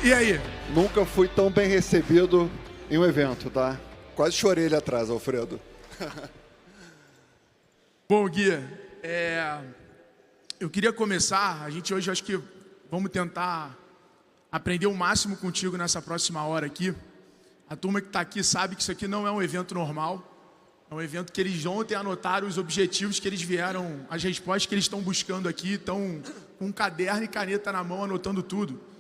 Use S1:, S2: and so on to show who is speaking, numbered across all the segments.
S1: E aí?
S2: Nunca fui tão bem recebido em um evento, tá? Quase chorei ali atrás, Alfredo.
S1: Bom, Gui, eu queria começar, a gente hoje acho que vamos tentar aprender o máximo contigo nessa próxima hora aqui. A turma que está aqui sabe que isso aqui não é um evento normal, é um evento que eles ontem anotaram os objetivos que eles vieram, as respostas que eles estão buscando aqui, estão com um caderno e caneta na mão anotando tudo.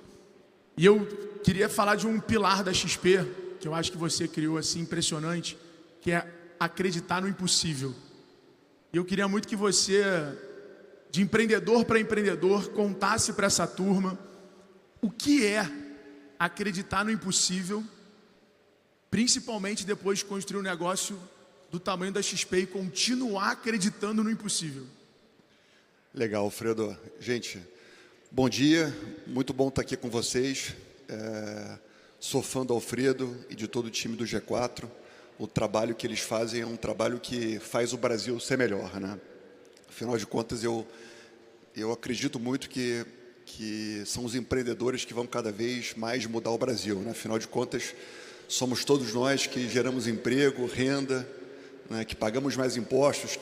S1: E eu queria falar de um pilar da XP, que eu acho que você criou assim, impressionante, que é acreditar no impossível. E eu queria muito que você, de empreendedor para empreendedor, contasse para essa turma o que é acreditar no impossível, principalmente depois de construir um negócio do tamanho da XP e continuar acreditando no impossível.
S2: Legal, Alfredo. Gente, bom dia, muito bom estar aqui com vocês. Sou fã do Alfredo e de todo o time do G4. O trabalho que eles fazem é um trabalho que faz o Brasil ser melhor, né? Afinal de contas, eu acredito muito que são os empreendedores que vão cada vez mais mudar o Brasil, né? Afinal de contas, somos todos nós que geramos emprego, renda, né? Que pagamos mais impostos,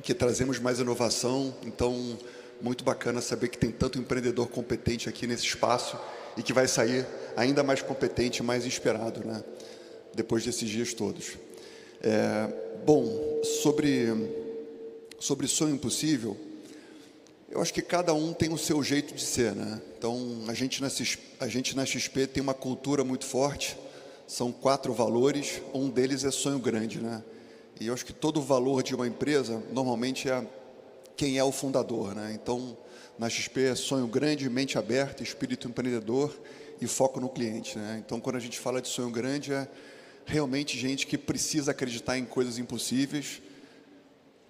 S2: que trazemos mais inovação. Então, muito bacana saber que tem tanto empreendedor competente aqui nesse espaço e que vai sair ainda mais competente, mais inspirado, né? Depois desses dias todos. Bom, sobre sonho impossível, eu acho que cada um tem o seu jeito de ser, né? Então, a gente na XP tem uma cultura muito forte, são 4 valores, um deles é sonho grande, né? E eu acho que todo o valor de uma empresa, normalmente, é quem é o fundador, né? Então, na XP é sonho grande, mente aberta, espírito empreendedor e foco no cliente, né? Então, quando a gente fala de sonho grande, é realmente gente que precisa acreditar em coisas impossíveis.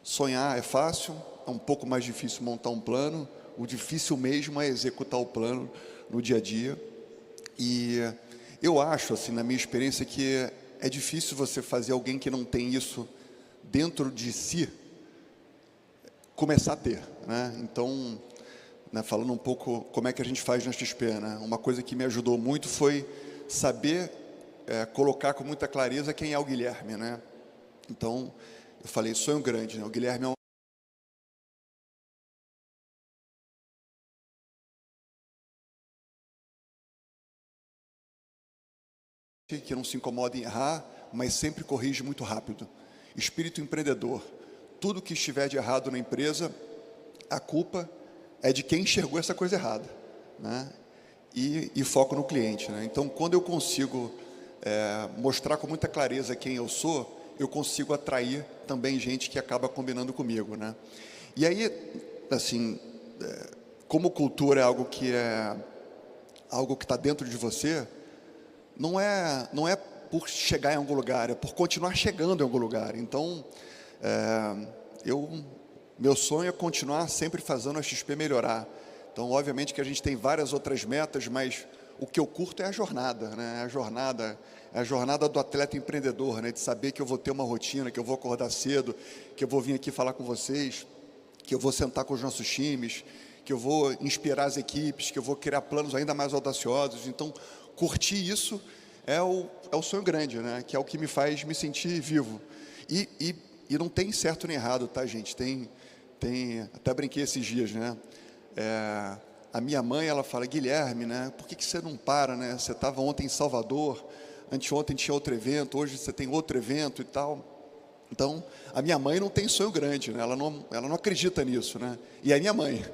S2: Sonhar é fácil, é um pouco mais difícil montar um plano, o difícil mesmo é executar o plano no dia a dia. E eu acho, assim, na minha experiência, que é difícil você fazer alguém que não tem isso dentro de si começar a ter, né? Então, né, falando um pouco como é que a gente faz na XP, né? Uma coisa que me ajudou muito foi saber colocar com muita clareza quem é o Guilherme, né? Então, eu falei sonho grande, né? O Guilherme é que não se incomoda em errar, mas sempre corrige muito rápido. Espírito empreendedor. Tudo que estiver de errado na empresa, a culpa é de quem enxergou essa coisa errada, né? E foco no cliente, né? Então, quando eu consigo mostrar com muita clareza quem eu sou, eu consigo atrair também gente que acaba combinando comigo, né? E aí, assim, como cultura é algo que está dentro de você, não é por chegar em algum lugar, é por continuar chegando em algum lugar. Então, meu sonho é continuar sempre fazendo a XP melhorar. Então, obviamente que a gente tem várias outras metas, mas o que eu curto é a jornada, né? É a jornada do atleta empreendedor, né? De saber que eu vou ter uma rotina, que eu vou acordar cedo, que eu vou vir aqui falar com vocês, que eu vou sentar com os nossos times, que eu vou inspirar as equipes, que eu vou criar planos ainda mais audaciosos. Então, curtir isso é o sonho grande, né? Que é o que me faz me sentir vivo. E não tem certo nem errado, tá, gente? Até brinquei esses dias, né? A minha mãe, ela fala, Guilherme, né? Por que você não para, né? Você estava ontem em Salvador, anteontem tinha outro evento, hoje você tem outro evento e tal. Então, a minha mãe não tem sonho grande, né? Ela não acredita nisso, né? E é minha mãe.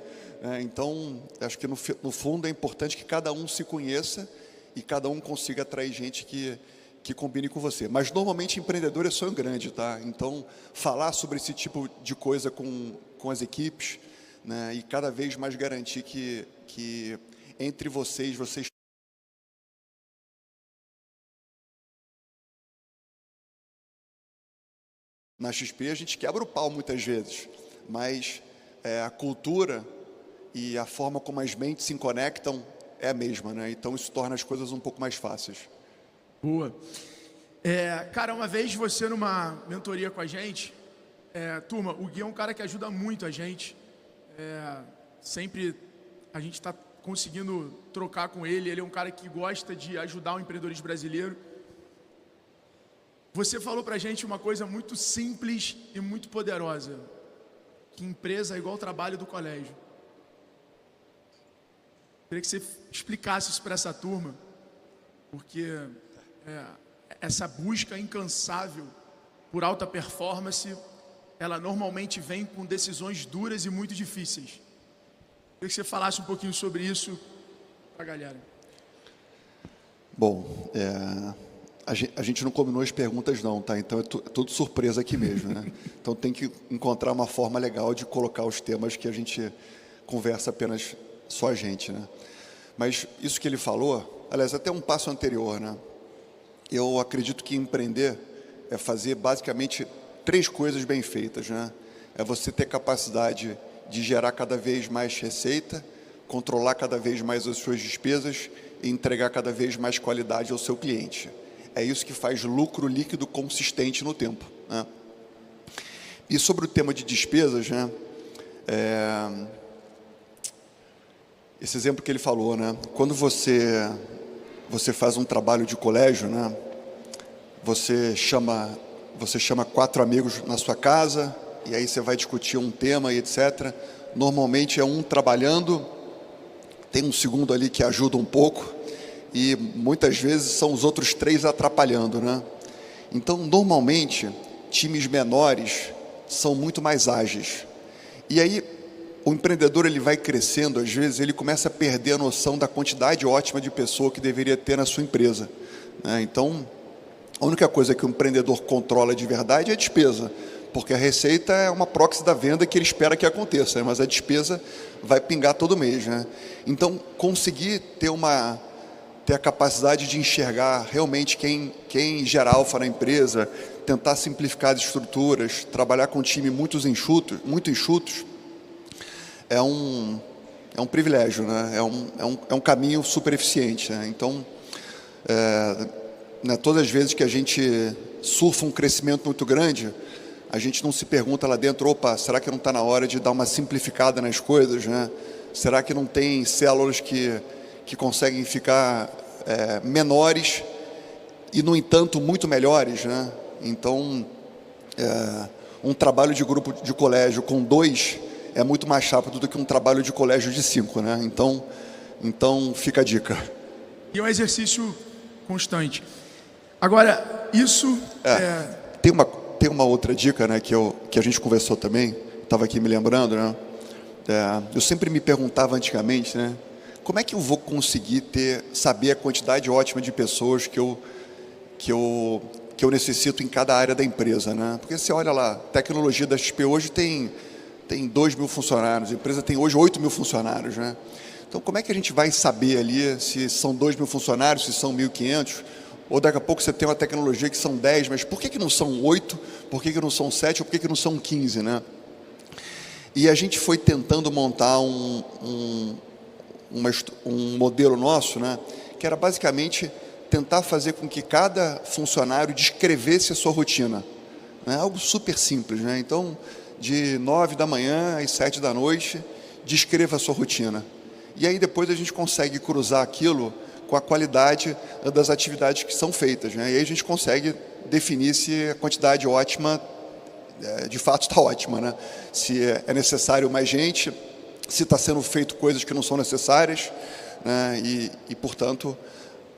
S2: Então, acho que no fundo é importante que cada um se conheça e cada um consiga atrair gente que combine com você. Mas, normalmente, empreendedor é sonho grande, tá? Então, falar sobre esse tipo de coisa com as equipes, né? E cada vez mais garantir que entre vocês na XP a gente quebra o pau muitas vezes, mas a cultura e a forma como as mentes se conectam é a mesma, né? Então isso torna as coisas um pouco mais fáceis.
S1: Boa. Cara, uma vez você numa mentoria com a gente, turma, o Gui é um cara que ajuda muito a gente. Sempre a gente está conseguindo trocar com ele. Ele é um cara que gosta de ajudar o empreendedorismo brasileiro. Você falou pra gente uma coisa muito simples e muito poderosa, que empresa é igual ao trabalho do colégio. Queria que você explicasse isso para essa turma, porque essa busca incansável por alta performance, ela normalmente vem com decisões duras e muito difíceis. Queria que você falasse um pouquinho sobre isso para a galera.
S2: Bom, a gente não combinou as perguntas não, tá? Então é tudo surpresa aqui mesmo, né? Então tem que encontrar uma forma legal de colocar os temas que a gente conversa apenas só a gente, né? Mas isso que ele falou, aliás, até um passo anterior, né? Eu acredito que empreender é fazer basicamente 3 coisas bem feitas, né? É você ter capacidade de gerar cada vez mais receita, controlar cada vez mais as suas despesas e entregar cada vez mais qualidade ao seu cliente. É isso que faz lucro líquido consistente no tempo, né? E sobre o tema de despesas, né? Esse exemplo que ele falou, né? Quando você faz um trabalho de colégio, né? Você chama 4 amigos na sua casa e aí você vai discutir um tema e etc. Normalmente é um trabalhando, tem um segundo ali que ajuda um pouco e muitas vezes são os outros 3 atrapalhando, né? Então, normalmente, times menores são muito mais ágeis. E aí, o empreendedor ele vai crescendo, às vezes ele começa a perder a noção da quantidade ótima de pessoa que deveria ter na sua empresa, né? Então, a única coisa que o empreendedor controla de verdade é a despesa, porque a receita é uma proxy da venda que ele espera que aconteça, né? Mas a despesa vai pingar todo mês, né? Então, conseguir ter a capacidade de enxergar realmente quem gera alfa na empresa, tentar simplificar as estruturas, trabalhar com um time muito enxutos, é um privilégio, né? É um caminho super eficiente, né? Então, né, todas as vezes que a gente surfa um crescimento muito grande, a gente não se pergunta lá dentro, opa, será que não está na hora de dar uma simplificada nas coisas, né? Será que não tem células que conseguem ficar menores e, no entanto, muito melhores, né? Então, um trabalho de grupo de colégio com 2 é muito mais rápido do que um trabalho de colégio de 5, né? Então fica a dica.
S1: E é um exercício constante. Agora, isso...
S2: Tem uma outra dica, né, que a gente conversou também, estava aqui me lembrando, né? Eu sempre me perguntava antigamente, né? Como é que eu vou conseguir saber a quantidade ótima de pessoas que eu necessito em cada área da empresa, né? Porque você olha lá, a tecnologia da XP hoje tem 2.000 funcionários, a empresa tem hoje 8.000 funcionários, né? Então, como é que a gente vai saber ali se são 2.000 funcionários, se são 1.500, ou daqui a pouco você tem uma tecnologia que são 10, mas por que não são 8, por que não são 7, ou por que não são 15, né? E a gente foi tentando montar um modelo nosso, né, que era basicamente tentar fazer com que cada funcionário descrevesse a sua rotina, né? Algo super simples, né? Então, de 9 da manhã às 7 da noite, descreva a sua rotina. E aí depois a gente consegue cruzar aquilo com a qualidade das atividades que são feitas, né? E aí a gente consegue definir se a quantidade ótima, de fato está ótima, né? Se é necessário mais gente, se está sendo feito coisas que não são necessárias, né? E portanto,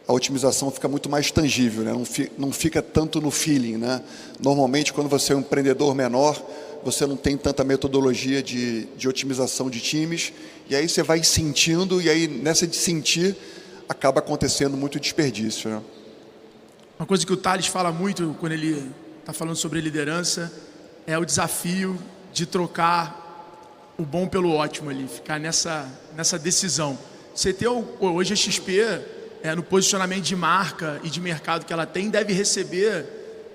S2: a otimização fica muito mais tangível, né? Não fica tanto no feeling, né? Normalmente, quando você é um empreendedor menor, você não tem tanta metodologia de otimização de times, e aí você vai sentindo, e aí nessa de sentir, acaba acontecendo muito desperdício, né?
S1: Uma coisa que o Thales fala muito quando ele está falando sobre liderança é o desafio de trocar o bom pelo ótimo ali, ficar nessa decisão. Você tem hoje a XP, no posicionamento de marca e de mercado que ela tem, deve receber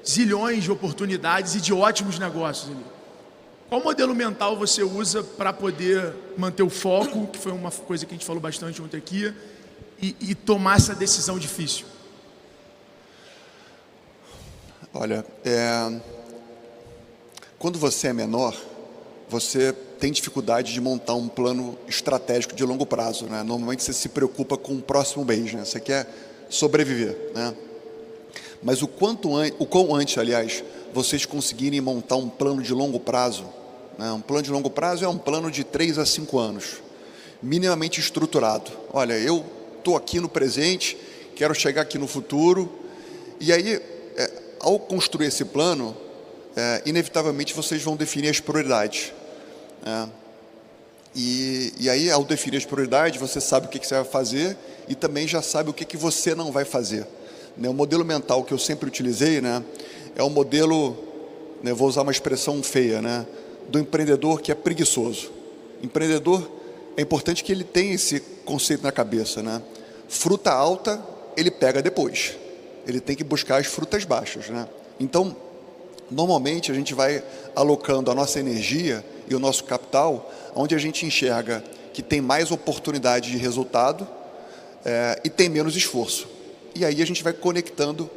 S1: zilhões de oportunidades e de ótimos negócios ali. Qual modelo mental você usa para poder manter o foco, que foi uma coisa que a gente falou bastante ontem aqui, e tomar essa decisão difícil?
S2: Olha, quando você é menor, você tem dificuldade de montar um plano estratégico de longo prazo, né? Normalmente você se preocupa com o próximo mês, né? Você quer sobreviver, né? Mas o quão antes, aliás, vocês conseguirem montar um plano de longo prazo, né? Um plano de longo prazo é um plano de 3 a 5 anos, minimamente estruturado. Olha, eu estou aqui no presente, quero chegar aqui no futuro, e aí, ao construir esse plano, inevitavelmente vocês vão definir as prioridades. E aí, ao definir as prioridades, você sabe o que você vai fazer e também já sabe o que você não vai fazer. O modelo mental que eu sempre utilizei, né, é o modelo, né, vou usar uma expressão feia, né, do empreendedor que é preguiçoso. Empreendedor, é importante que ele tenha esse conceito na cabeça, né? Fruta alta, ele pega depois. Ele tem que buscar as frutas baixas, né? Então, normalmente a gente vai alocando a nossa energia e o nosso capital onde a gente enxerga que tem mais oportunidade de resultado e tem menos esforço. E aí a gente vai conectando,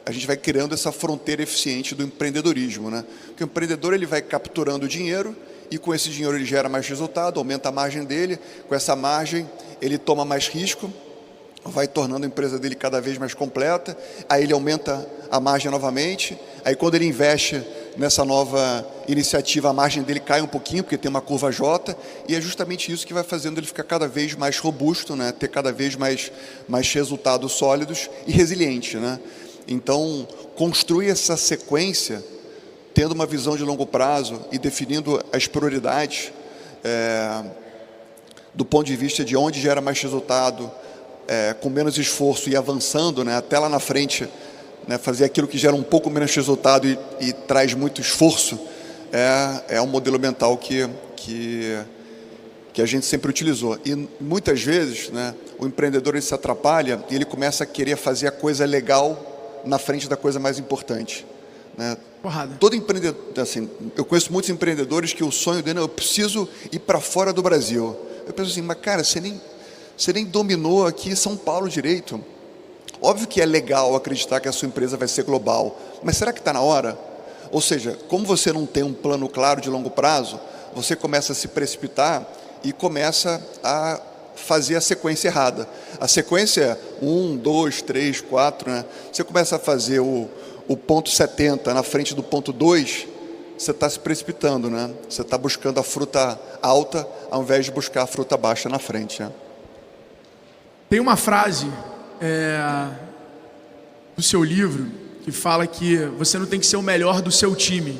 S2: a gente vai criando essa fronteira eficiente do empreendedorismo, né? Porque o empreendedor, ele vai capturando dinheiro e com esse dinheiro ele gera mais resultado, aumenta a margem dele, com essa margem ele toma mais risco, vai tornando a empresa dele cada vez mais completa, aí ele aumenta a margem novamente, aí quando ele investe nessa nova iniciativa, a margem dele cai um pouquinho, porque tem uma curva J, e é justamente isso que vai fazendo ele ficar cada vez mais robusto, né? Ter cada vez mais resultados sólidos e resiliente, né? Então, construir essa sequência, tendo uma visão de longo prazo e definindo as prioridades, do ponto de vista de onde gera mais resultado, com menos esforço e avançando, né, até lá na frente, né, fazer aquilo que gera um pouco menos resultado e traz muito esforço, é um modelo mental que a gente sempre utilizou. E muitas vezes, né, o empreendedor, ele se atrapalha e ele começa a querer fazer a coisa legal na frente da coisa mais importante, né?
S1: Porrada.
S2: Todo empreendedor, assim, eu conheço muitos empreendedores que o sonho dele é: eu preciso ir para fora do Brasil. Eu penso assim, mas cara, você nem dominou aqui São Paulo direito. Óbvio que é legal acreditar que a sua empresa vai ser global, mas será que está na hora? Ou seja, como você não tem um plano claro de longo prazo, você começa a se precipitar e começa a fazer a sequência errada. A sequência é 1, 2, 3, 4, né? Você começa a fazer o ponto 70 na frente do ponto 2, você está se precipitando, né? Você está buscando a fruta alta ao invés de buscar a fruta baixa na frente, né?
S1: Tem uma frase do seu livro que fala que você não tem que ser o melhor do seu time,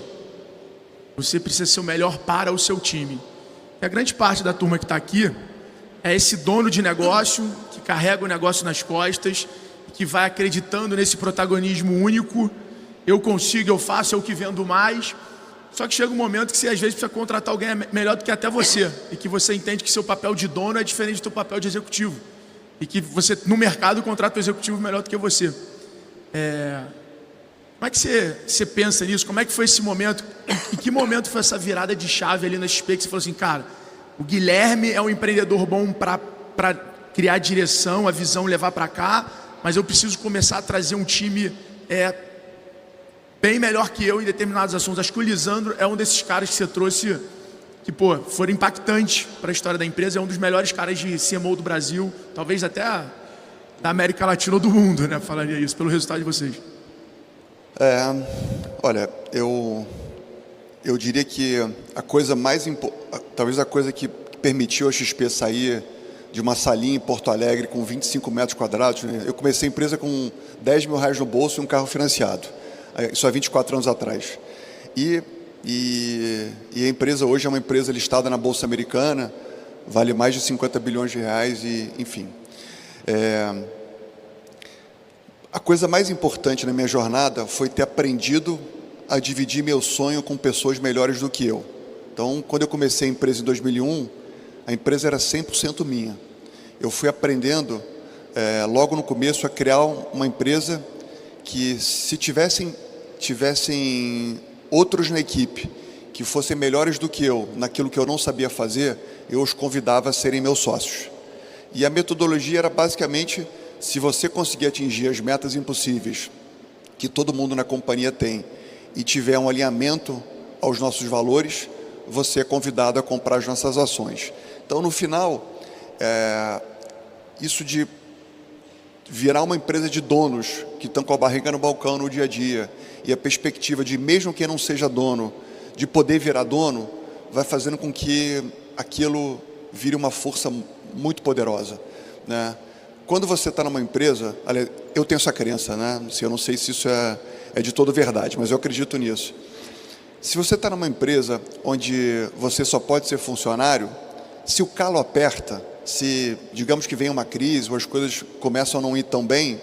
S1: você precisa ser o melhor para o seu time. E a grande parte da turma que está aqui é esse dono de negócio que carrega o negócio nas costas, que vai acreditando nesse protagonismo único. Eu consigo, eu faço, eu que vendo mais. Só que chega um momento que você às vezes precisa contratar alguém melhor do que até você, e que você entende que seu papel de dono é diferente do seu papel de executivo, e que você no mercado contrata o executivo melhor do que você. Como é que você pensa nisso? Como é que foi esse momento? Em que momento foi essa virada de chave ali na XP que você falou assim, cara, o Guilherme é um empreendedor bom para criar a direção, a visão, levar para cá, mas eu preciso começar a trazer um time bem melhor que eu em determinados assuntos. Acho que o Lisandro é um desses caras que você trouxe, que foram impactantes para a história da empresa. É um dos melhores caras de CMO do Brasil, talvez até da América Latina ou do mundo, né? Falaria isso, pelo resultado de vocês.
S2: Olha, eu diria que a coisa mais talvez a coisa que permitiu a XP sair de uma salinha em Porto Alegre com 25 metros quadrados, né? Eu comecei a empresa com 10 mil reais no bolso e um carro financiado, isso há 24 anos atrás. E a empresa hoje é uma empresa listada na Bolsa Americana, vale mais de 50 bilhões de reais e, enfim. A coisa mais importante na minha jornada foi ter aprendido a dividir meu sonho com pessoas melhores do que eu. Então, quando eu comecei a empresa em 2001, a empresa era 100% minha. Eu fui aprendendo, logo no começo, a criar uma empresa que, se tivessem outros na equipe que fossem melhores do que eu naquilo que eu não sabia fazer, eu os convidava a serem meus sócios. E a metodologia era basicamente: se você conseguir atingir as metas impossíveis que todo mundo na companhia tem e tiver um alinhamento aos nossos valores, você é convidado a comprar as nossas ações. Então, no final, isso de virar uma empresa de donos que estão com a barriga no balcão no dia a dia e a perspectiva de, mesmo quem não seja dono, de poder virar dono, vai fazendo com que aquilo vire uma força muito poderosa, né? Quando você está numa empresa, eu tenho essa crença, né? Eu não sei se isso é de todo verdade, mas eu acredito nisso. Se você está numa empresa onde você só pode ser funcionário, se o calo aperta, se, digamos que vem uma crise ou as coisas começam a não ir tão bem,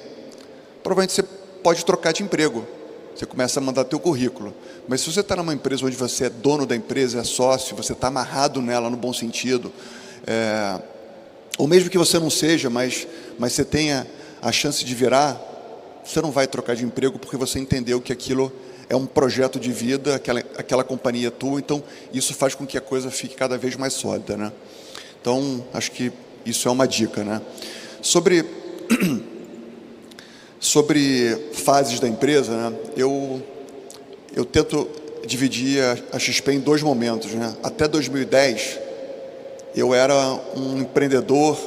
S2: provavelmente você pode trocar de emprego. Você começa a mandar teu currículo. Mas se você está numa empresa onde você é dono da empresa, é sócio, você está amarrado nela no bom sentido, ou mesmo que você não seja, mas você tenha a chance de virar, você não vai trocar de emprego porque você entendeu que aquilo é um projeto de vida, aquela companhia é tua, então isso faz com que a coisa fique cada vez mais sólida, né? Então, acho que isso é uma dica, né? Sobre fases da empresa, né? Eu tento dividir a XP em dois momentos, né? Até 2010, eu era um empreendedor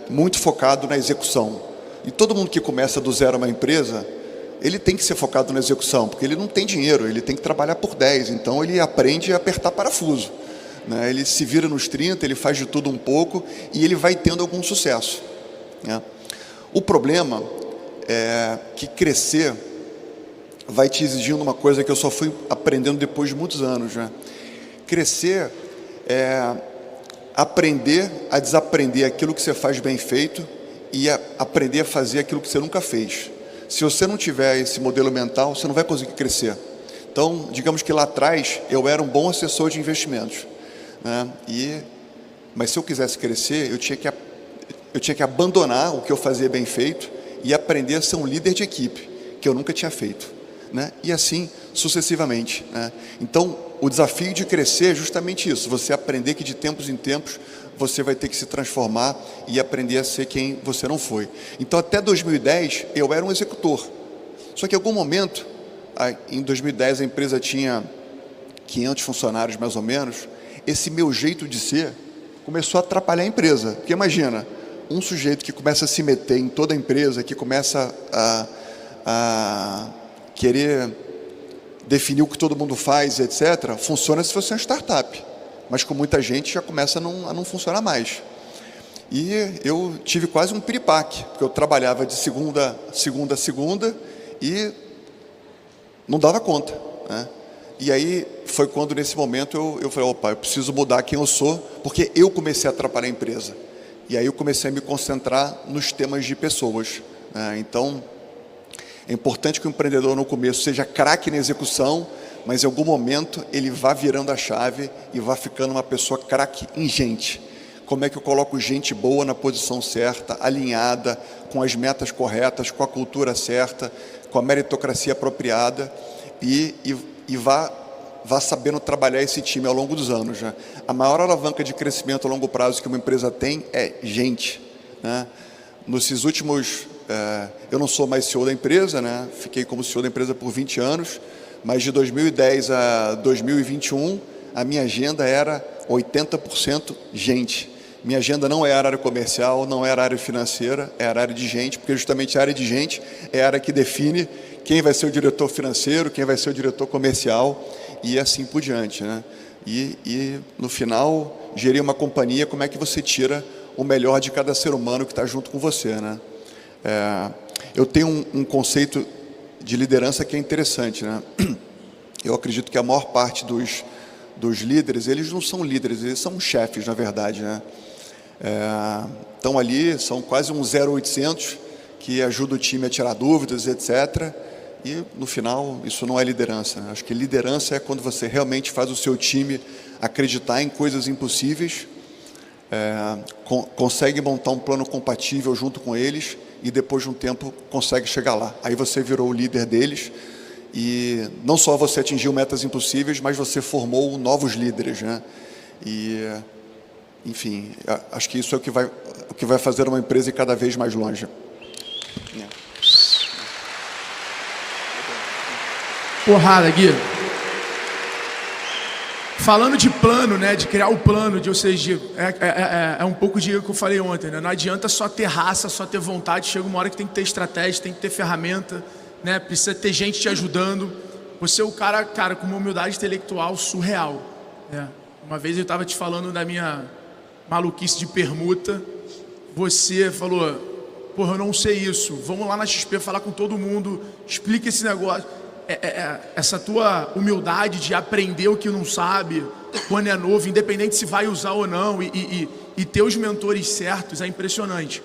S2: muito focado na execução. E todo mundo que começa do zero uma empresa, ele tem que ser focado na execução, porque ele não tem dinheiro, ele tem que trabalhar por 10, então ele aprende a apertar parafuso, né? Ele se vira nos 30, ele faz de tudo um pouco e ele vai tendo algum sucesso, né? O problema é que crescer vai te exigindo uma coisa que eu só fui aprendendo depois de muitos anos, né? Crescer é aprender a desaprender aquilo que você faz bem feito e aprender a fazer aquilo que você nunca fez. Se você não tiver esse modelo mental, você não vai conseguir crescer. Então, digamos que lá atrás, eu era um bom assessor de investimentos, né? Mas se eu quisesse crescer, eu tinha que abandonar o que eu fazia bem feito e aprender a ser um líder de equipe, que eu nunca tinha feito, né? E assim sucessivamente, né? Então, o desafio de crescer é justamente isso, você aprender que de tempos em tempos você vai ter que se transformar e aprender a ser quem você não foi. Então, até 2010, eu era um executor. Só que em algum momento, em 2010, a empresa tinha 500 funcionários, mais ou menos. Esse meu jeito de ser começou a atrapalhar a empresa. Porque imagina, um sujeito que começa a se meter em toda a empresa, que começa a querer definir o que todo mundo faz, etc., funciona se você é uma startup. Mas com muita gente já começa a não funcionar mais. E eu tive quase um piripaque, porque eu trabalhava de segunda a segunda e não dava conta, né? E aí foi quando, nesse momento, eu falei, opa, eu preciso mudar quem eu sou, porque eu comecei a atrapalhar a empresa. E aí eu comecei a me concentrar nos temas de pessoas, né? Então, é importante que o empreendedor, no começo, seja craque na execução, mas em algum momento ele vá virando a chave e vá ficando uma pessoa craque em gente. Como é que eu coloco gente boa na posição certa, alinhada, com as metas corretas, com a cultura certa, com a meritocracia apropriada e vá sabendo trabalhar esse time ao longo dos anos, né? A maior alavanca de crescimento a longo prazo que uma empresa tem é gente, né? Nesses últimos... eu não sou mais CEO da empresa, né? Fiquei como CEO da empresa por 20 anos, mas de 2010 a 2021, a minha agenda era 80% gente. Minha agenda não era área comercial, não era área financeira, era área de gente, porque justamente a área de gente é a área que define quem vai ser o diretor financeiro, quem vai ser o diretor comercial e assim por diante, né? E no final, gerir uma companhia, como é que você tira o melhor de cada ser humano que está junto com você, né? Eu tenho um conceito de liderança que é interessante, né? Eu acredito que a maior parte dos líderes, eles não são líderes, eles são chefes, na verdade, né? Estão ali, são quase um 0800 que ajuda o time a tirar dúvidas, etc. E, no final, isso não é liderança, né? Acho que liderança é quando você realmente faz o seu time acreditar em coisas impossíveis, consegue montar um plano compatível junto com eles e depois de um tempo consegue chegar lá. Aí você virou o líder deles e não só você atingiu metas impossíveis, mas você formou novos líderes, né? E, enfim, acho que isso é o que vai fazer uma empresa ir cada vez mais longe.
S1: Porrada, Gui. falando de plano, né, de criar o plano, ou seja, é um pouco de o que eu falei ontem, né? Não adianta só ter raça, só ter vontade, chega uma hora que tem que ter estratégia, tem que ter ferramenta, né? Precisa ter gente te ajudando. Você é o cara, com uma humildade intelectual surreal, né? Uma vez eu estava te falando da minha maluquice de permuta, você falou, porra, eu não sei isso, vamos lá na XP falar com todo mundo, explica esse negócio. Essa tua humildade de aprender o que não sabe, quando é novo, independente se vai usar ou não, e ter os mentores certos, é impressionante.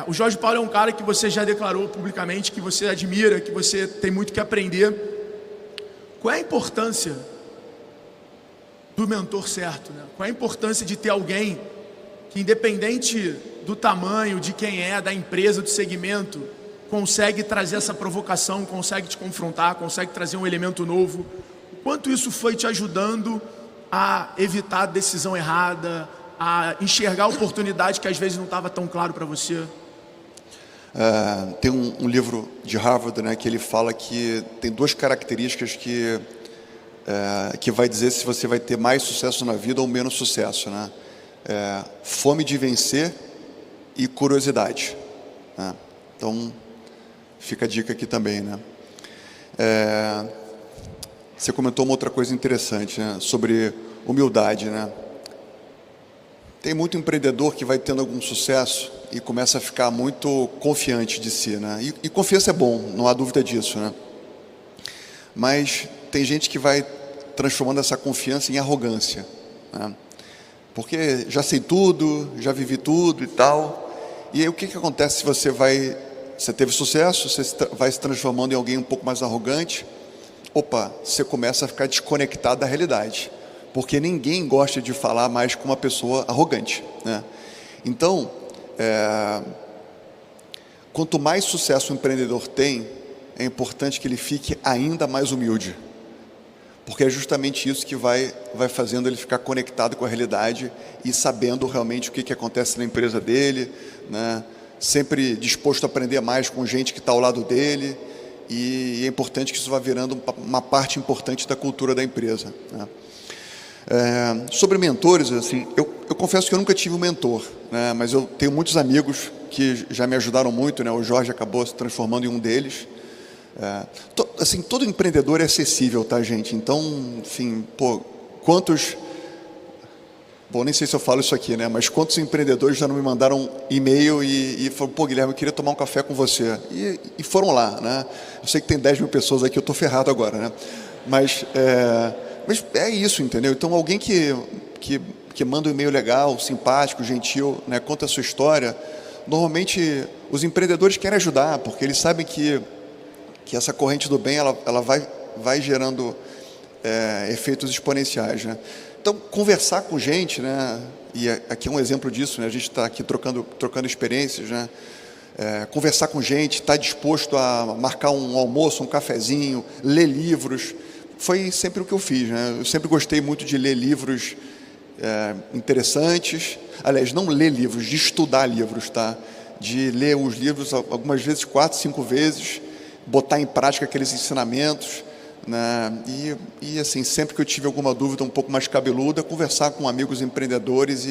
S1: O Jorge Paulo é um cara que você já declarou publicamente, que você admira, que você tem muito que aprender. Qual é a importância do mentor certo, né? Qual é a importância de ter alguém que, independente do tamanho, de quem é, da empresa, do segmento, consegue trazer essa provocação, consegue te confrontar, consegue trazer um elemento novo? O quanto isso foi te ajudando a evitar a decisão errada, a enxergar a oportunidade que às vezes não estava tão claro para você?
S2: Tem um livro de Harvard, né, que ele fala que tem duas características que vai dizer se você vai ter mais sucesso na vida ou menos sucesso, né? Fome de vencer e curiosidade, né? Então, fica a dica aqui também, né? Você comentou uma outra coisa interessante, né, sobre humildade, né? Tem muito empreendedor que vai tendo algum sucesso e começa a ficar muito confiante de si, né? E confiança é bom, não há dúvida disso, né? Mas tem gente que vai transformando essa confiança em arrogância, né? Porque já sei tudo, já vivi tudo e tal. E aí o que acontece se você teve sucesso, você vai se transformando em alguém um pouco mais arrogante? Opa, você começa a ficar desconectado da realidade, porque ninguém gosta de falar mais com uma pessoa arrogante, né? Então, quanto mais sucesso o empreendedor tem, é importante que ele fique ainda mais humilde, porque é justamente isso que vai fazendo ele ficar conectado com a realidade e sabendo realmente o que acontece na empresa dele, né? Sempre disposto a aprender mais com gente que está ao lado dele, e é importante que isso vá virando uma parte importante da cultura da empresa, né? Sobre mentores, assim, eu confesso que eu nunca tive um mentor, né? Mas eu tenho muitos amigos que já me ajudaram muito, né? O Jorge acabou se transformando em um deles. Assim, todo empreendedor é acessível, tá, gente? Então, enfim, nem sei se eu falo isso aqui, né? Mas quantos empreendedores já não me mandaram e-mail e falaram, pô, Guilherme, eu queria tomar um café com você. E foram lá, né? Eu sei que tem 10 mil pessoas aqui, eu estou ferrado agora, né? Mas é isso, entendeu? Então, alguém que manda um e-mail legal, simpático, gentil, né? Conta a sua história. Normalmente, os empreendedores querem ajudar, porque eles sabem que essa corrente do bem, ela vai gerando efeitos exponenciais, né? Então, conversar com gente, né? E aqui é um exemplo disso, né? A gente está aqui trocando experiências, né? Conversar com gente, estar disposto a marcar um almoço, um cafezinho, ler livros, foi sempre o que eu fiz, né? Eu sempre gostei muito de ler livros interessantes, aliás, não ler livros, de estudar livros, tá? De ler os livros algumas vezes 4, 5 vezes, botar em prática aqueles ensinamentos, né? E assim, sempre que eu tive alguma dúvida um pouco mais cabeluda, conversar com amigos empreendedores.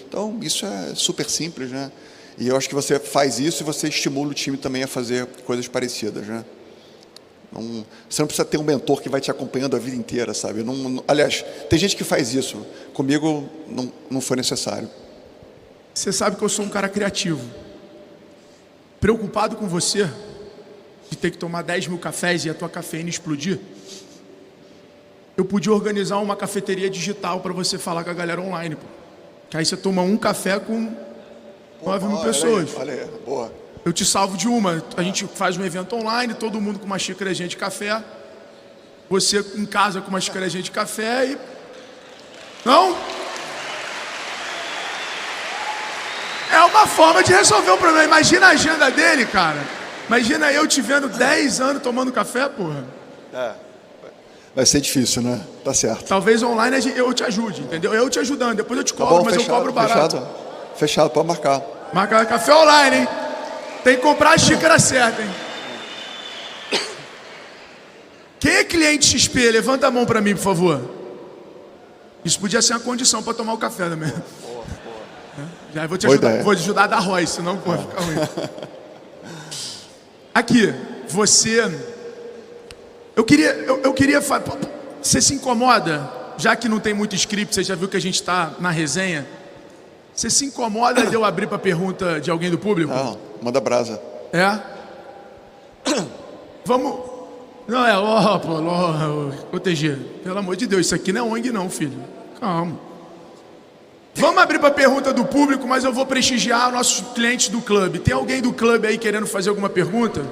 S2: Então, isso é super simples, né? E eu acho que você faz isso e você estimula o time também a fazer coisas parecidas, né? Você não precisa ter um mentor que vai te acompanhando a vida inteira, sabe? Aliás, tem gente que faz isso. Comigo não foi necessário.
S1: Você sabe que eu sou um cara criativo. Preocupado com você de ter que tomar 10 mil cafés e a tua cafeína explodir, eu podia organizar uma cafeteria digital para você falar com a galera online, pô. Que aí você toma um café com 9 mil pessoas.
S2: Olha aí, boa.
S1: Eu te salvo de uma. A gente faz um evento online, todo mundo com uma xícarazinha de café. Você em casa com uma xícarazinha de café e... Não? É uma forma de resolver o problema. Imagina a agenda dele, cara. Imagina eu te vendo 10 anos tomando café, porra.
S2: Vai ser difícil, né? Tá certo.
S1: Talvez online eu te ajude, entendeu? Eu te ajudando, depois eu te cobro,
S2: bom,
S1: mas
S2: fechado,
S1: eu cobro barato.
S2: Fechado, pode marcar.
S1: Marca café online, hein? Tem que comprar a xícara certa, hein? Quem é cliente XP? Levanta a mão pra mim, por favor. Isso podia ser uma condição para tomar o café também. Já vou te
S2: Boa
S1: ajudar,
S2: ideia.
S1: vou te ajudar a dar ROI, senão pô, fica ruim. Aqui, você... Eu queria você se incomoda, já que não tem muito script, você já viu que a gente está na resenha, você se incomoda de eu abrir para pergunta de alguém do público?
S2: Não, manda brasa.
S1: É? Vamos... Não, ô TG, pelo amor de Deus, isso aqui não é ONG não, filho. Calma. Vamos abrir para pergunta do público, mas eu vou prestigiar nossos clientes do clube. Tem alguém do clube aí querendo fazer alguma pergunta?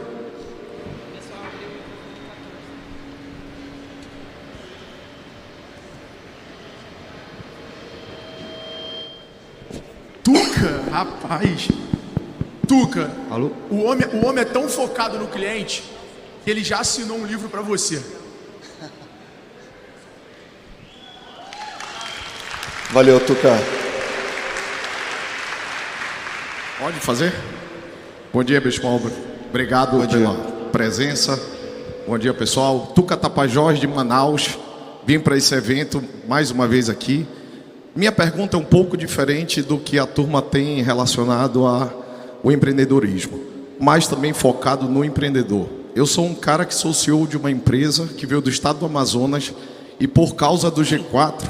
S1: Tuca, rapaz. Tuca,
S3: alô?
S1: O homem é tão focado no cliente que ele já assinou um livro para você.
S2: Valeu, Tuca.
S3: Pode fazer? Bom dia, pessoal. Obrigado pela presença. Bom dia, pessoal. Tuca Tapajós, de Manaus. Vim para esse evento mais uma vez aqui. Minha pergunta é um pouco diferente do que a turma tem relacionado ao empreendedorismo, mas também focado no empreendedor. Eu sou um cara que sou CEO de uma empresa que veio do estado do Amazonas e por causa do G4,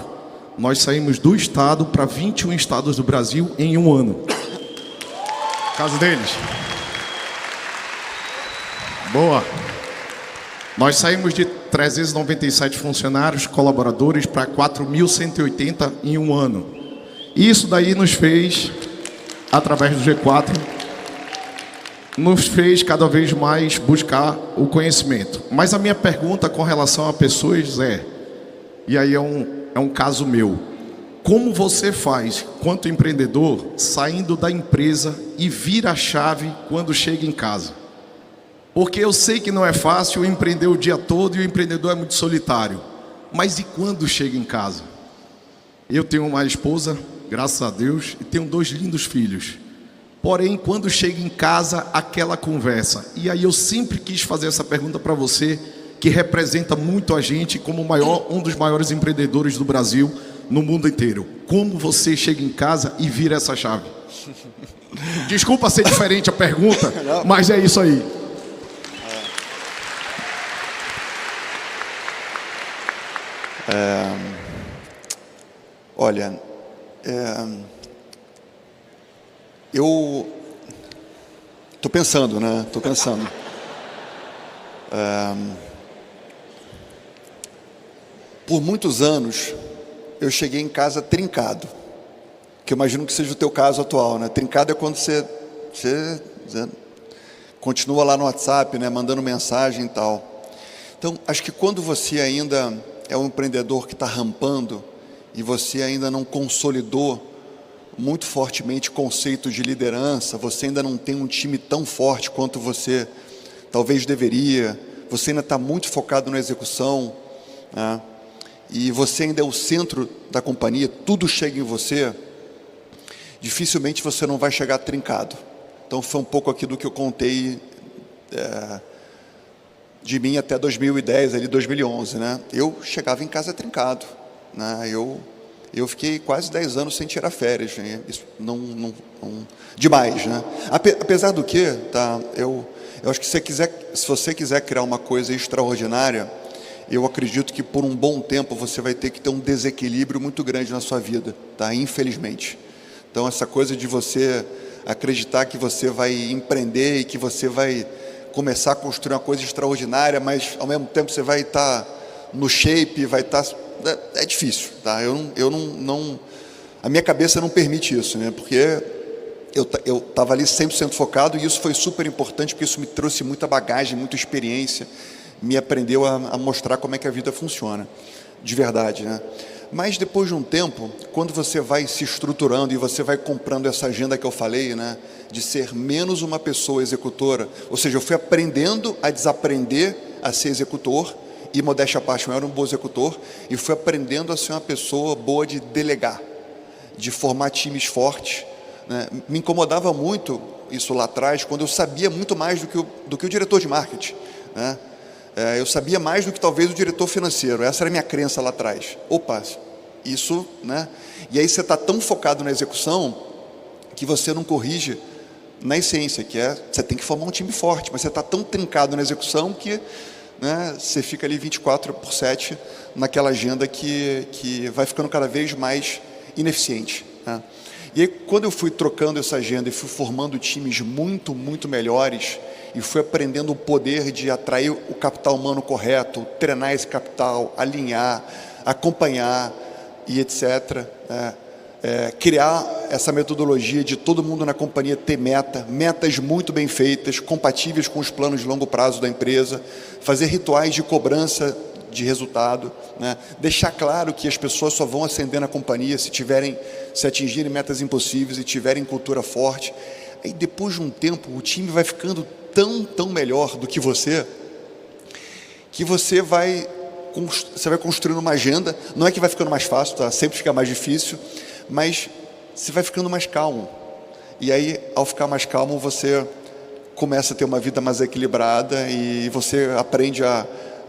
S3: nós saímos do estado para 21 estados do Brasil em um ano. Caso deles. Boa. Nós saímos de 397 funcionários, colaboradores, para 4.180 em um ano. E isso daí nos fez, através do G4, nos fez cada vez mais buscar o conhecimento. Mas a minha pergunta com relação a pessoas e aí é um caso meu, como você faz, quanto empreendedor, saindo da empresa e vira a chave quando chega em casa? Porque eu sei que não é fácil empreender o dia todo e o empreendedor é muito solitário. Mas e quando chega em casa? Eu tenho uma esposa, graças a Deus, e tenho 2 lindos filhos. Porém, quando chega em casa, aquela conversa. E aí eu sempre quis fazer essa pergunta para você, que representa muito a gente como um dos maiores empreendedores do Brasil, no mundo inteiro. Como você chega em casa e vira essa chave? Desculpa ser diferente a pergunta, mas é isso aí.
S2: Olha, eu estou pensando, né? Estou pensando. Por muitos anos, eu cheguei em casa trincado, que eu imagino que seja o teu caso atual, né? Trincado é quando você continua lá no WhatsApp, né? Mandando mensagem e tal. Então, acho que quando você ainda é um empreendedor que está rampando e você ainda não consolidou muito fortemente conceitos de liderança, você ainda não tem um time tão forte quanto você talvez deveria, você ainda está muito focado na execução, né? E você ainda é o centro da companhia, tudo chega em você, dificilmente você não vai chegar trincado. Então foi um pouco aqui do que eu contei de mim até 2010, ali 2011, né? Eu chegava em casa trincado, né? Eu fiquei quase 10 anos sem tirar férias, né? Isso não demais, né? Apesar do que, tá? Eu acho que se você quiser criar uma coisa extraordinária, eu acredito que por um bom tempo você vai ter que ter um desequilíbrio muito grande na sua vida, tá? Infelizmente. Então essa coisa de você acreditar que você vai empreender e que você vai começar a construir uma coisa extraordinária, mas ao mesmo tempo você vai estar no shape, vai estar... É difícil, tá? Eu não... A minha cabeça não permite isso, né? Porque eu estava ali 100% focado e isso foi super importante, porque isso me trouxe muita bagagem, muita experiência, me aprendeu a mostrar como é que a vida funciona, de verdade, né? Mas depois de um tempo, quando você vai se estruturando e você vai comprando essa agenda que eu falei, né, de ser menos uma pessoa executora, ou seja, eu fui aprendendo a desaprender a ser executor, e modéstia à parte, eu era um bom executor, e fui aprendendo a ser uma pessoa boa de delegar, de formar times fortes, né? Me incomodava muito isso lá atrás, quando eu sabia muito mais do que o diretor de marketing, né? Eu sabia mais do que talvez o diretor financeiro, essa era a minha crença lá atrás. Opa, isso, né? E aí você está tão focado na execução que você não corrige na essência, que é, você tem que formar um time forte, mas você está tão trincado na execução que, né, você fica ali 24/7 naquela agenda que vai ficando cada vez mais ineficiente, né? E aí, quando eu fui trocando essa agenda e fui formando times muito, muito melhores e fui aprendendo o poder de atrair o capital humano correto, treinar esse capital, alinhar, acompanhar e etc., né? Criar essa metodologia de todo mundo na companhia ter metas muito bem feitas, compatíveis com os planos de longo prazo da empresa, fazer rituais de cobrança de resultado, né? Deixar claro que as pessoas só vão ascender na companhia se atingirem metas impossíveis e tiverem cultura forte. Aí depois de um tempo o time vai ficando tão melhor do que que você vai construindo uma agenda. Não é que vai ficando mais fácil, tá? Sempre fica mais difícil, mas você vai ficando mais calmo. E aí, ao ficar mais calmo, você começa a ter uma vida mais equilibrada e você aprende a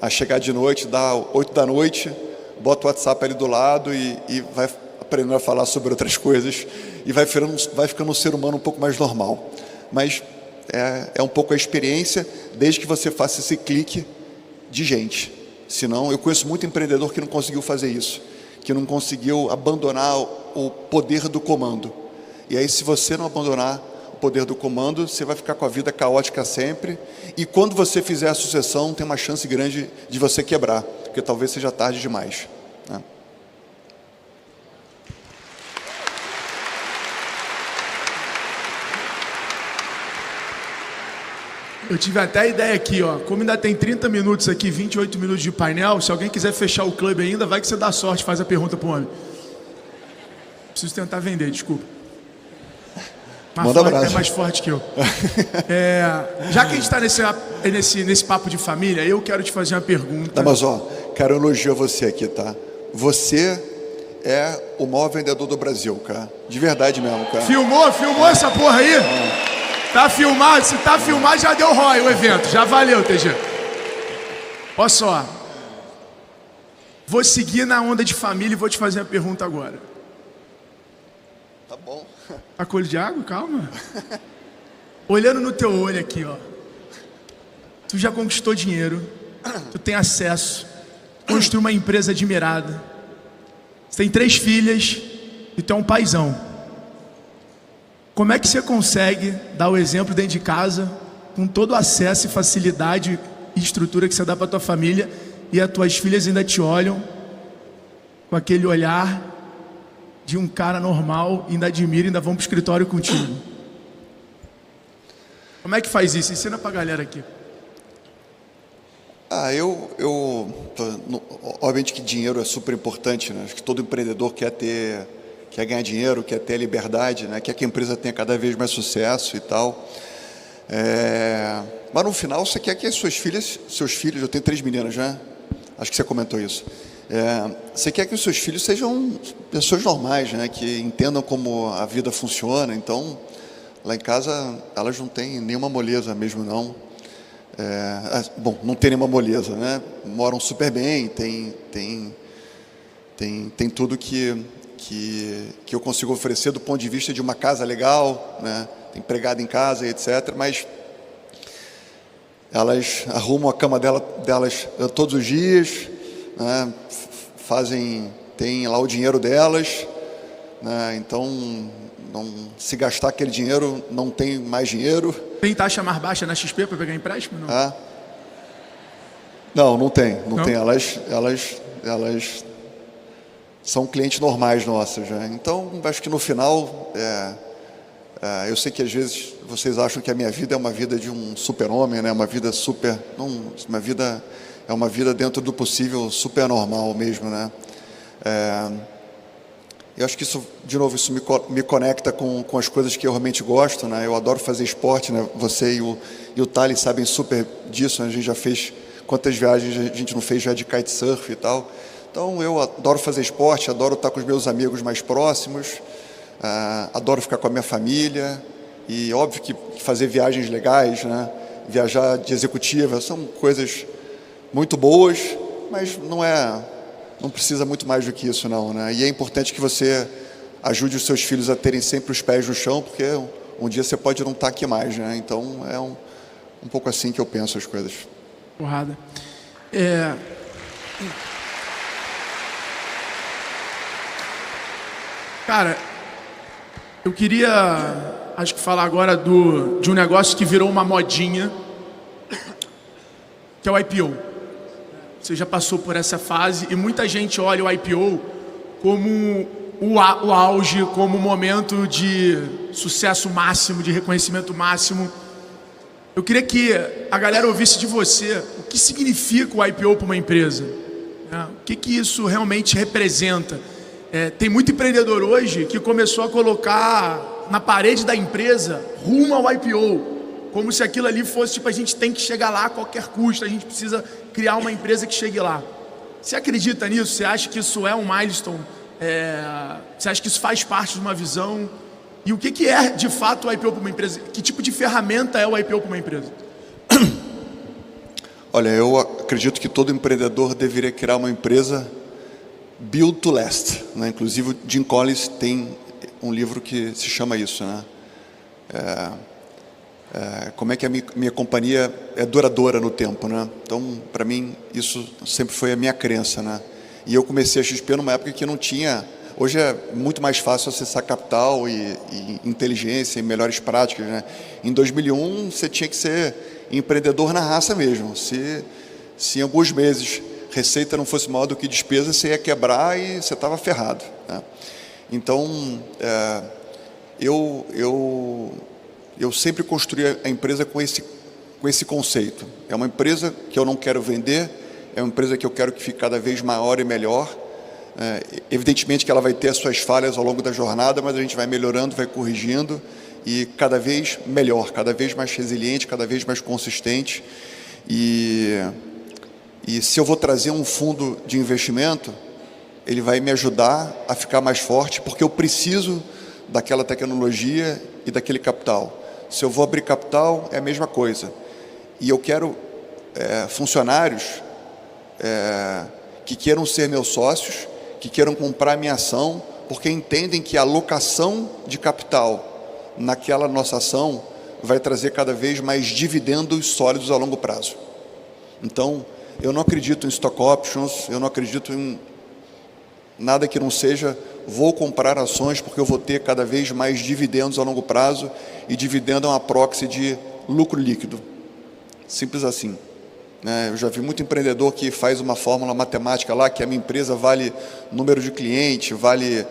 S2: chegar de noite, dá 8 da noite, bota o WhatsApp ali do lado e vai aprendendo a falar sobre outras coisas e vai ficando um ser humano um pouco mais normal. Mas é um pouco a experiência, desde que você faça esse clique de gente. Senão, eu conheço muito empreendedor que não conseguiu fazer isso, que não conseguiu abandonar o poder do comando. E aí, se você não abandonar o poder do comando, você vai ficar com a vida caótica sempre. E quando você fizer a sucessão, tem uma chance grande de você quebrar, porque talvez seja tarde demais, né?
S1: Eu tive até a ideia aqui, ó. Como ainda tem 30 minutos aqui, 28 minutos de painel, se alguém quiser fechar o clube ainda, vai que você dá sorte, faz a pergunta pro homem. Preciso tentar vender, desculpa.
S2: Manda abraço.
S1: É mais forte que eu. Já que a gente está nesse papo de família, eu quero te fazer uma pergunta.
S2: Tá, mas ó, quero elogiar você aqui, tá? Você é o maior vendedor do Brasil, cara. De verdade mesmo, cara.
S1: Filmou essa porra aí? Tá filmado? Se tá filmado, já deu ROI o evento. Já valeu, TG. Olha só. Vou seguir na onda de família e vou te fazer uma pergunta agora.
S2: Tá bom.
S1: Tá com olho de água? Calma. Olhando no teu olho aqui, ó. Tu já conquistou dinheiro. Tu tem acesso. Construiu uma empresa admirada. Você tem 3 filhas e tu é um paizão. Como é que você consegue dar o exemplo dentro de casa, com todo o acesso e facilidade e estrutura que você dá para tua família, e as tuas filhas ainda te olham com aquele olhar de um cara normal, ainda admiram, ainda vão pro escritório contigo? Como é que faz isso? Ensina pra galera aqui.
S2: Obviamente que dinheiro é super importante, né? Acho que todo empreendedor quer ganhar dinheiro, quer ter liberdade, né? Quer que a empresa tenha cada vez mais sucesso e tal. Mas no final você quer que seus filhos, eu tenho 3 meninas, né? Acho que você comentou isso. Você quer que os seus filhos sejam pessoas normais, né? Que entendam como a vida funciona. Então, lá em casa, elas não têm nenhuma moleza mesmo, não. Não tem nenhuma moleza, né? Moram super bem, tem tudo que eu consigo oferecer do ponto de vista de uma casa legal, né? Tem empregado em casa e etc. Mas elas arrumam a cama delas todos os dias, né? Tem lá o dinheiro delas, né? Então, se gastar aquele dinheiro, não tem mais dinheiro.
S1: Tem taxa mais baixa na XP para pegar empréstimo? Não,
S2: não tem. Elas são clientes normais nossos, né? Então, acho que no final, eu sei que às vezes vocês acham que a minha vida é uma vida de um super-homem, né? Uma vida super... é uma vida dentro do possível super normal mesmo, né? Eu acho que isso, de novo, isso me conecta com as coisas que eu realmente gosto, né? Eu adoro fazer esporte, né? Você e o Thales sabem super disso, né? A gente já fez... Quantas viagens a gente não fez já de kitesurf e tal. Então, eu adoro fazer esporte, adoro estar com os meus amigos mais próximos, adoro ficar com a minha família e, óbvio, que fazer viagens legais, né? Viajar de executiva, são coisas muito boas, mas não é não precisa muito mais do que isso, não, né? E é importante que você ajude os seus filhos a terem sempre os pés no chão, porque um dia você pode não estar aqui mais, né? Então, é um pouco assim que eu penso as coisas.
S1: Porrada. Cara, eu queria, acho que falar agora de um negócio que virou uma modinha, que é o IPO. Você já passou por essa fase e muita gente olha o IPO como o auge, como o momento de sucesso máximo, de reconhecimento máximo. Eu queria que a galera ouvisse de você o que significa o IPO para uma empresa, né? O que isso realmente representa. Tem muito empreendedor hoje que começou a colocar na parede da empresa rumo ao IPO, como se aquilo ali fosse tipo, a gente tem que chegar lá a qualquer custo, a gente precisa criar uma empresa que chegue lá. Você acredita nisso? Você acha que isso é um milestone? Você acha que isso faz parte de uma visão? E o que é de fato o IPO para uma empresa? Que tipo de ferramenta é o IPO para uma empresa?
S2: Olha, eu acredito que todo empreendedor deveria criar uma empresa build to last, né? Inclusive o Jim Collins tem um livro que se chama isso, né? Como é que a minha companhia é duradoura no tempo, né? Então, para mim, isso sempre foi a minha crença, né? E eu comecei a XP numa época que não tinha... Hoje é muito mais fácil acessar capital e inteligência e melhores práticas, né? Em 2001, você tinha que ser empreendedor na raça mesmo. Se em alguns meses receita não fosse maior do que despesa, você ia quebrar e você estava ferrado, né? Então, eu sempre construí a empresa com esse conceito. É uma empresa que eu não quero vender, é uma empresa que eu quero que fique cada vez maior e melhor. Evidentemente que ela vai ter as suas falhas ao longo da jornada, mas a gente vai melhorando, vai corrigindo e cada vez melhor, cada vez mais resiliente, cada vez mais consistente. E se eu vou trazer um fundo de investimento, ele vai me ajudar a ficar mais forte, porque eu preciso daquela tecnologia e daquele capital. Se eu vou abrir capital, é a mesma coisa. E eu quero funcionários que queiram ser meus sócios, que queiram comprar minha ação, porque entendem que a alocação de capital naquela nossa ação vai trazer cada vez mais dividendos sólidos a longo prazo. Então, eu não acredito em stock options, eu não acredito em nada que não seja vou comprar ações porque eu vou ter cada vez mais dividendos a longo prazo, e dividendo é uma proxy de lucro líquido. Simples assim. Eu já vi muito empreendedor que faz uma fórmula matemática lá, que a minha empresa vale número de cliente, vale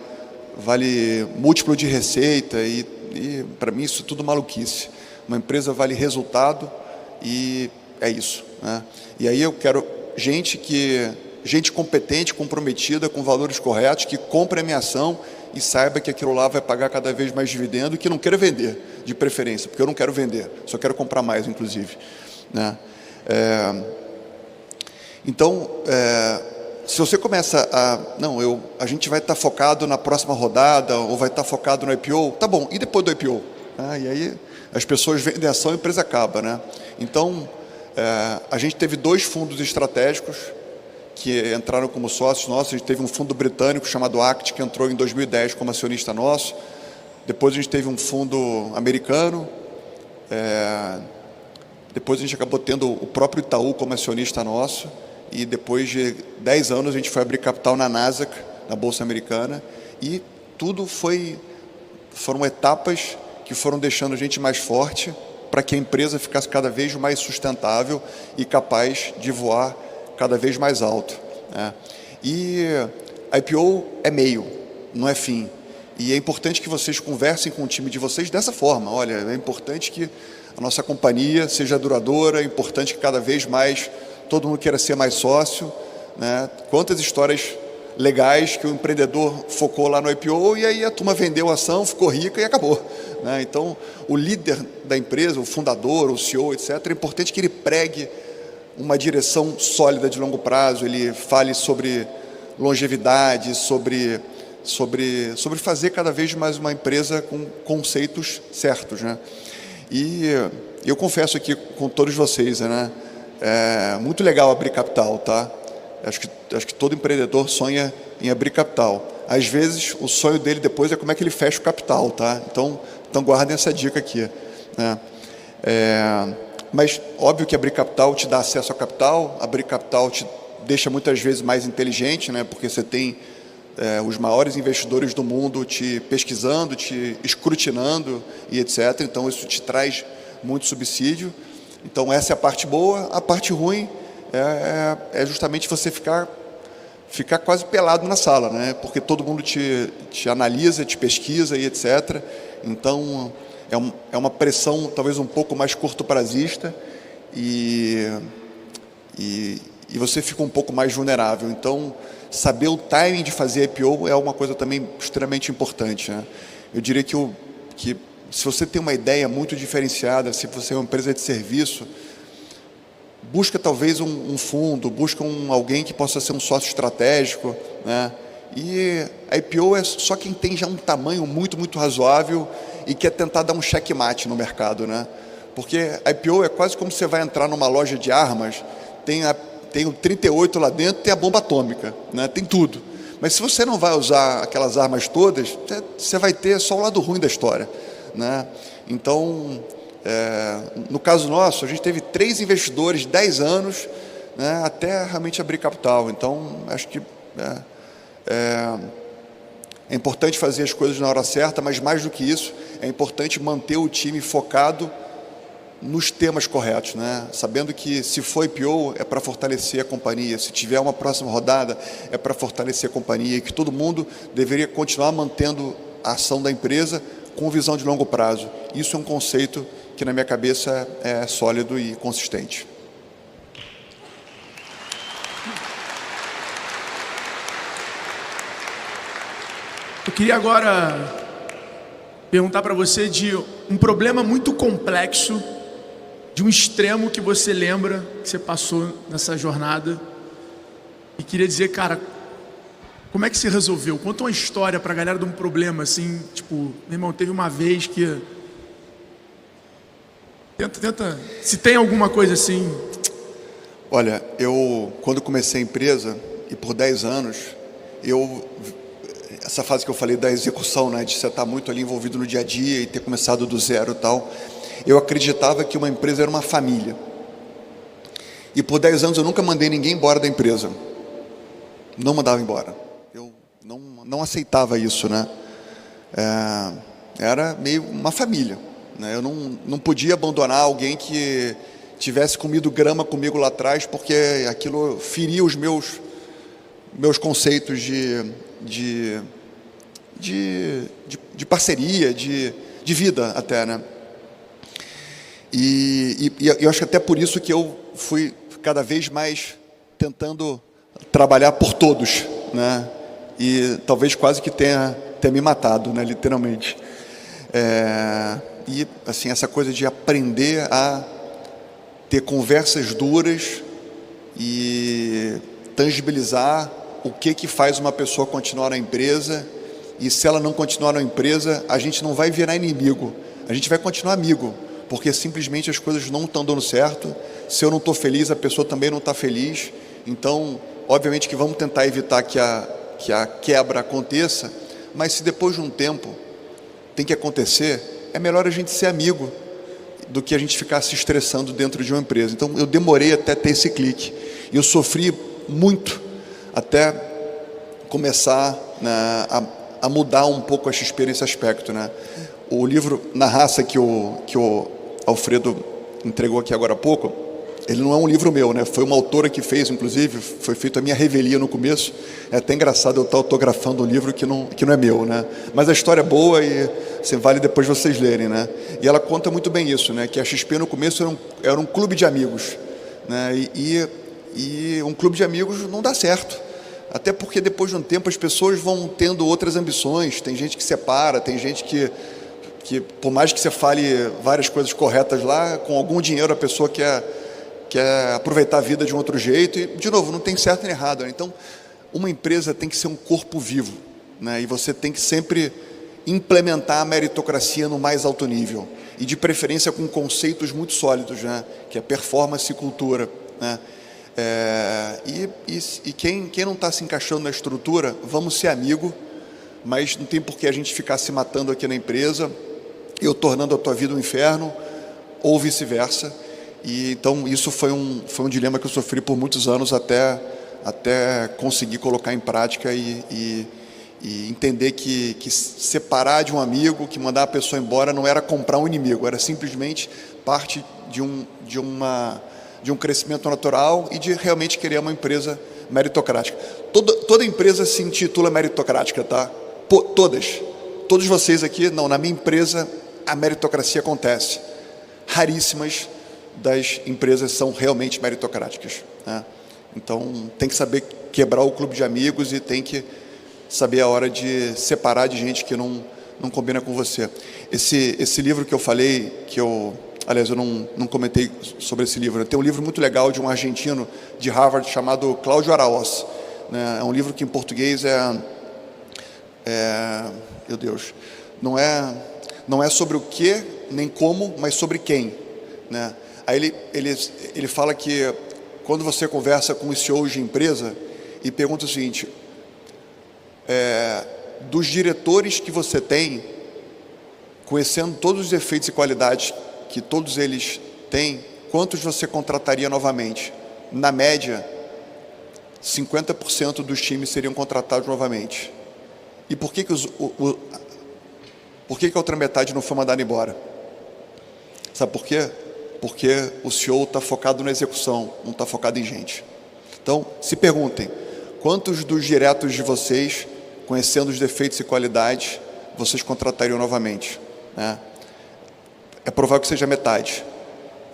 S2: múltiplo de receita, e para mim isso é tudo maluquice. Uma empresa vale resultado e é isso, né? E aí eu quero gente competente, comprometida, com valores corretos, que compre a minha ação e saiba que aquilo lá vai pagar cada vez mais dividendo, e que não queira vender, de preferência, porque eu não quero vender, só quero comprar mais, inclusive, né? Então, se você começa a gente vai estar focado na próxima rodada, ou vai estar focado no IPO, tá bom, e depois do IPO? E aí as pessoas vendem ação e a empresa acaba, né? Então, a gente teve 2 fundos estratégicos que entraram como sócios nossos. A gente teve um fundo britânico chamado ACT, que entrou em 2010 como acionista nosso. Depois a gente teve um fundo americano. Depois a gente acabou tendo o próprio Itaú como acionista nosso. E depois de 10 anos a gente foi abrir capital na Nasdaq, na Bolsa Americana. E tudo foram etapas que foram deixando a gente mais forte, para que a empresa ficasse cada vez mais sustentável e capaz de voar cada vez mais alto, né? E a IPO é meio, não é fim. E é importante que vocês conversem com o time de vocês dessa forma. Olha, é importante que a nossa companhia seja duradoura, é importante que cada vez mais todo mundo queira ser mais sócio, né? Quantas histórias legais que o empreendedor focou lá no IPO e aí a turma vendeu a ação, ficou rica e acabou, né? Então, o líder da empresa, o fundador, o CEO, etc., é importante que ele pregue uma direção sólida de longo prazo, ele fale sobre longevidade, sobre fazer cada vez mais uma empresa com conceitos certos, né? E eu confesso aqui com todos vocês, né? É muito legal abrir capital, tá? Acho que todo empreendedor sonha em abrir capital. Às vezes, o sonho dele depois é como é que ele fecha o capital, tá? Então guardem essa dica aqui, né? Mas, óbvio que abrir capital te dá acesso a capital, abrir capital te deixa muitas vezes mais inteligente, né? Porque você tem os maiores investidores do mundo te pesquisando, te escrutinando e etc. Então, isso te traz muito subsídio. Então, essa é a parte boa. A parte ruim é justamente você ficar quase pelado na sala, né? Porque todo mundo te analisa, te pesquisa e etc. Então, é uma pressão talvez um pouco mais curto-prazista e você fica um pouco mais vulnerável. Então, saber o timing de fazer IPO é uma coisa também extremamente importante, né? Eu diria que se você tem uma ideia muito diferenciada, se você é uma empresa de serviço, busca talvez um fundo, busca alguém que possa ser um sócio estratégico, né? E a IPO é só quem tem já um tamanho muito, muito razoável e quer tentar dar um checkmate no mercado, né? Porque a IPO é quase como você vai entrar numa loja de armas, tem o 38 lá dentro, tem a bomba atômica, né? Tem tudo. Mas se você não vai usar aquelas armas todas, você vai ter só o lado ruim da história, né? Então, no caso nosso, a gente teve 3 investidores, 10 anos, né, até realmente abrir capital. Então, acho que é importante fazer as coisas na hora certa, mas mais do que isso, é importante manter o time focado nos temas corretos, né? Sabendo que se for IPO é para fortalecer a companhia, se tiver uma próxima rodada é para fortalecer a companhia, e que todo mundo deveria continuar mantendo a ação da empresa com visão de longo prazo. Isso é um conceito que na minha cabeça é sólido e consistente.
S1: Eu queria agora perguntar para você de um problema muito complexo, de um extremo que você lembra que você passou nessa jornada, e queria dizer, cara, como é que você resolveu? Conta uma história para a galera de um problema assim, tipo, meu irmão, teve uma vez que... Tenta, se tem alguma coisa assim.
S2: Olha, eu, quando comecei a empresa, e por 10 anos, essa fase que eu falei da execução, né, de você estar muito ali envolvido no dia a dia e ter começado do zero e tal, eu acreditava que uma empresa era uma família. E por 10 anos eu nunca mandei ninguém embora da empresa. Não mandava embora. Eu não aceitava isso, né? Era meio uma família, né? Eu não podia abandonar alguém que tivesse comido grama comigo lá atrás, porque aquilo feria os meus conceitos de parceria, de vida até, né? E eu acho que até por isso que eu fui cada vez mais tentando trabalhar por todos, né? E talvez quase que tenha me matado, né? Literalmente. E assim, essa coisa de aprender a ter conversas duras e tangibilizar o que faz uma pessoa continuar na empresa, e se ela não continuar na empresa, a gente não vai virar inimigo, a gente vai continuar amigo, porque simplesmente as coisas não estão dando certo. Se eu não estou feliz, a pessoa também não está feliz. Então, obviamente que vamos tentar evitar que a quebra aconteça, mas se depois de um tempo tem que acontecer, é melhor a gente ser amigo do que a gente ficar se estressando dentro de uma empresa. Então, eu demorei até ter esse clique. Eu sofri muito até começar, né, a mudar um pouco a XP nesse aspecto, né? O livro Na Raça que o Alfredo entregou aqui agora há pouco, ele não é um livro meu, né? Foi uma autora que fez, inclusive, foi feita a minha revelia no começo. É até engraçado eu estar autografando um livro que não é meu, né? Mas a história é boa e assim, vale depois vocês lerem, né? E ela conta muito bem isso, né? Que a XP no começo era um clube de amigos, né? E um clube de amigos não dá certo. Até porque depois de um tempo as pessoas vão tendo outras ambições. Tem gente que separa, tem gente que por mais que você fale várias coisas corretas lá, com algum dinheiro a pessoa quer aproveitar a vida de um outro jeito. E, de novo, não tem certo nem errado, né? Então, uma empresa tem que ser um corpo vivo, né? E você tem que sempre implementar a meritocracia no mais alto nível. E, de preferência, com conceitos muito sólidos, né? Que é performance e cultura, né? E quem não está se encaixando na estrutura, vamos ser amigo, mas não tem por que a gente ficar se matando aqui na empresa, eu tornando a tua vida um inferno, ou vice-versa. E então isso foi um dilema que eu sofri por muitos anos até conseguir colocar em prática e entender que separar de um amigo, que mandar a pessoa embora não era comprar um inimigo, era simplesmente parte de um crescimento natural e de realmente querer uma empresa meritocrática. Toda empresa se intitula meritocrática, tá? Todos vocês aqui, não, na minha empresa a meritocracia acontece. Raríssimas das empresas são realmente meritocráticas, né? Então tem que saber quebrar o clube de amigos e tem que saber a hora de separar de gente que não combina com você. Esse livro que eu falei, aliás, eu não comentei sobre esse livro. Tem um livro muito legal de um argentino de Harvard chamado Cláudio Araoz, né? É um livro que em português meu Deus, não é sobre o que nem como, mas sobre quem, né? Aí ele fala que quando você conversa com os CEOs de empresa e pergunta o seguinte: dos diretores que você tem, conhecendo todos os defeitos e qualidades que todos eles têm, quantos você contrataria novamente? Na média, 50% dos times seriam contratados novamente. E por que a outra metade não foi mandada embora? Sabe por quê? Porque o CEO está focado na execução, não está focado em gente. Então, se perguntem, quantos dos diretos de vocês, conhecendo os defeitos e qualidades, vocês contratariam novamente, né? É provável que seja metade.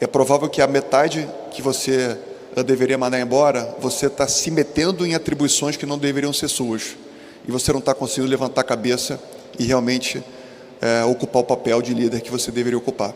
S2: É provável que a metade que você deveria mandar embora, você está se metendo em atribuições que não deveriam ser suas. E você não está conseguindo levantar a cabeça e realmente ocupar o papel de líder que você deveria ocupar.